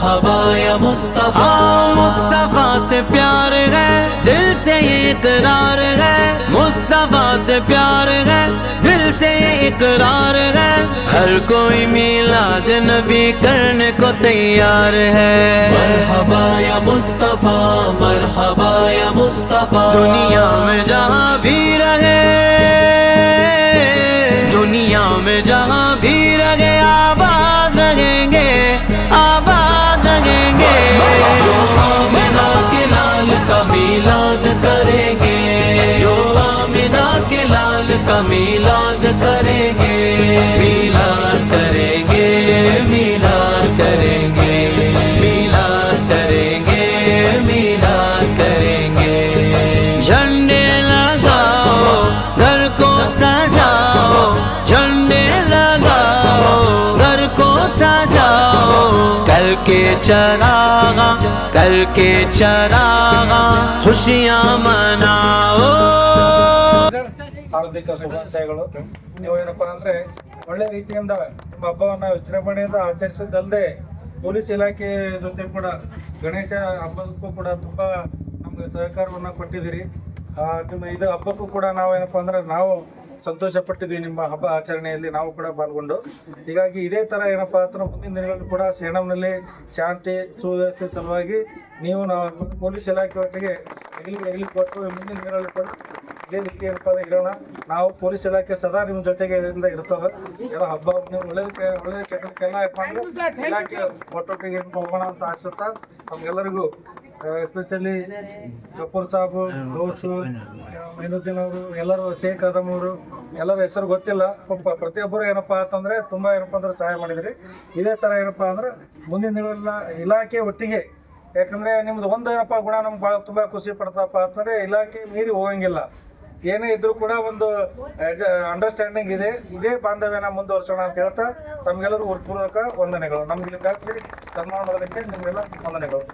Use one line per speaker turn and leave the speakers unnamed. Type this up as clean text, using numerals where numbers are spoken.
मरहबा या मुस्तफा,
मुस्तफा से प्यार है, दिल से ये इकरार है। मुस्तफा से प्यार है, दिल से ये इकरार है। हर कोई मिलाद नबी करने को तैयार है।
मरहबा या मुस्तफा, मरहबा या मुस्तफा।
दुनिया में जहाँ भी रहे, दुनिया में जहाँ भी रहे, आबाद रहेंगे, आबाद रहेंगे।
जो आमिना के लाल का मीलाद करेंगे, जो आमिना के लाल का मीलाद करेंगे, मीलाद करेंगे, मीलाद करेंगे, मीलाद करेंगे, मीलाद करेंगे।
झंडे लगाओ, घर को सजाओ, झंडे लगाओ, घर को सजाओ। करके चरागा, करके चरागा, खुशियाँ मनाओ।
ಹಾರ್ದಿಕ ಶುಭಾಶಯಗಳು. ನೀವು ಏನಪ್ಪಾ ಅಂದ್ರೆ ಒಳ್ಳೆ ರೀತಿಯಿಂದ ನಿಮ್ಮ ಹಬ್ಬವನ್ನ ವಿಜೃಂಭಣೆಯಿಂದ ಆಚರಿಸಿದ್ದಲ್ಲದೆ ಪೊಲೀಸ್ ಇಲಾಖೆ ಜೊತೆ ಕೂಡ ಗಣೇಶ ಹಬ್ಬಕ್ಕೂ ಕೂಡ ತುಂಬಾ ನಮ್ಗೆ ಸಹಕಾರವನ್ನ ಕೊಟ್ಟಿದ್ದೀರಿ. ನಿಮ್ಮ ಇದು ಹಬ್ಬಕ್ಕೂ ಕೂಡ ನಾವು ಏನಪ್ಪಾ ಅಂದ್ರೆ ನಾವು ಸಂತೋಷ ಪಟ್ಟಿದ್ವಿ ನಿಮ್ಮ ಹಬ್ಬ ಆಚರಣೆಯಲ್ಲಿ ನಾವು ಕೂಡ ಪಾಲ್ಗೊಂಡು. ಹೀಗಾಗಿ ಇದೇ ತರ ಏನಪ್ಪಾ ಅಂತ ಮುಂದಿನ ದಿನಗಳಲ್ಲಿ ಕೂಡ ಸೇನಂನಲ್ಲಿ ಶಾಂತಿ ಸುವ್ಯವಸ್ಥೆ ಸಲುವಾಗಿ ನೀವು ನಾವು ಪೊಲೀಸ್ ಇಲಾಖೆ ಒಟ್ಟಿಗೆ ಹೆಗಲಿಗೆ ಕೊಟ್ಟು ಮುಂದಿನ ದಿನಗಳಲ್ಲಿ ಕೂಡ ಇದೇ ರೀತಿ ಏನಪ್ಪ ಇರೋಣ. ನಾವು ಪೊಲೀಸ್ ಇಲಾಖೆ ಸದಾ ನಿಮ್ಮ ಜೊತೆಗೆ ಇರ್ತದೆ. ಎಲ್ಲ ಹಬ್ಬ ಒಳ್ಳೆದಕ್ಕೆ ಒಳ್ಳೆ ಕೆಟ್ಟದಕ್ಕೆಲ್ಲ ಇಲಾಖೆ ಒಟ್ಟೊಟ್ಟಿಗೆ ಹೋಗೋಣ ಅಂತ ಆಶಿಸ್ತಾ ನಮ್ಗೆಲ್ಲರಿಗೂ especially Gafoor Sabu, those, Mainuddin ಅವರು, ಎಲ್ಲರೂ ಶೇಖ್ ಆದಮ್ ಅವರು, ಎಲ್ಲರ ಹೆಸರು ಗೊತ್ತಿಲ್ಲ. ಪ್ರತಿಯೊಬ್ಬರು ಏನಪ್ಪಾ ಅಂತಂದ್ರೆ ತುಂಬಾ ಏನಪ್ಪಾ ಅಂದ್ರೆ ಸಹಾಯ ಮಾಡಿದ್ರಿ. ಇದೇ ತರ ಏನಪ್ಪಾ ಅಂದ್ರೆ ಮುಂದಿನ ದಿನಗಳ ಇಲಾಖೆ ಒಟ್ಟಿಗೆ, ಯಾಕಂದ್ರೆ ನಿಮ್ದು ಒಂದು ಏನಪ್ಪಾ ಗುಣ ನಮ್ಗೆ ಭಾಳ ತುಂಬಾ ಖುಷಿ ಪಡ್ತಪ್ಪ ಅಂತಂದ್ರೆ ಇಲಾಖೆ ಮೀರಿ ಹೋಗಂಗಿಲ್ಲ. ಏನೇ ಇದ್ರೂ ಕೂಡ ಒಂದು ಅಂಡರ್ಸ್ಟ್ಯಾಂಡಿಂಗ್ ಇದೆ. ಇದೇ ಬಾಂಧವ್ಯನ ಮುಂದುವರ್ಸೋಣ ಅಂತ ಹೇಳ್ತಾ ತಮ್ಗೆಲ್ಲರೂ ಹೃತ್ಪೂರ್ವಕ ವಂದನೆಗಳು. ನಮ್ಗೆ ಸನ್ಮಾನ ಮಾಡೋದಕ್ಕೆ ನಿಮ್ಗೆಲ್ಲ ವಂದನೆಗಳು.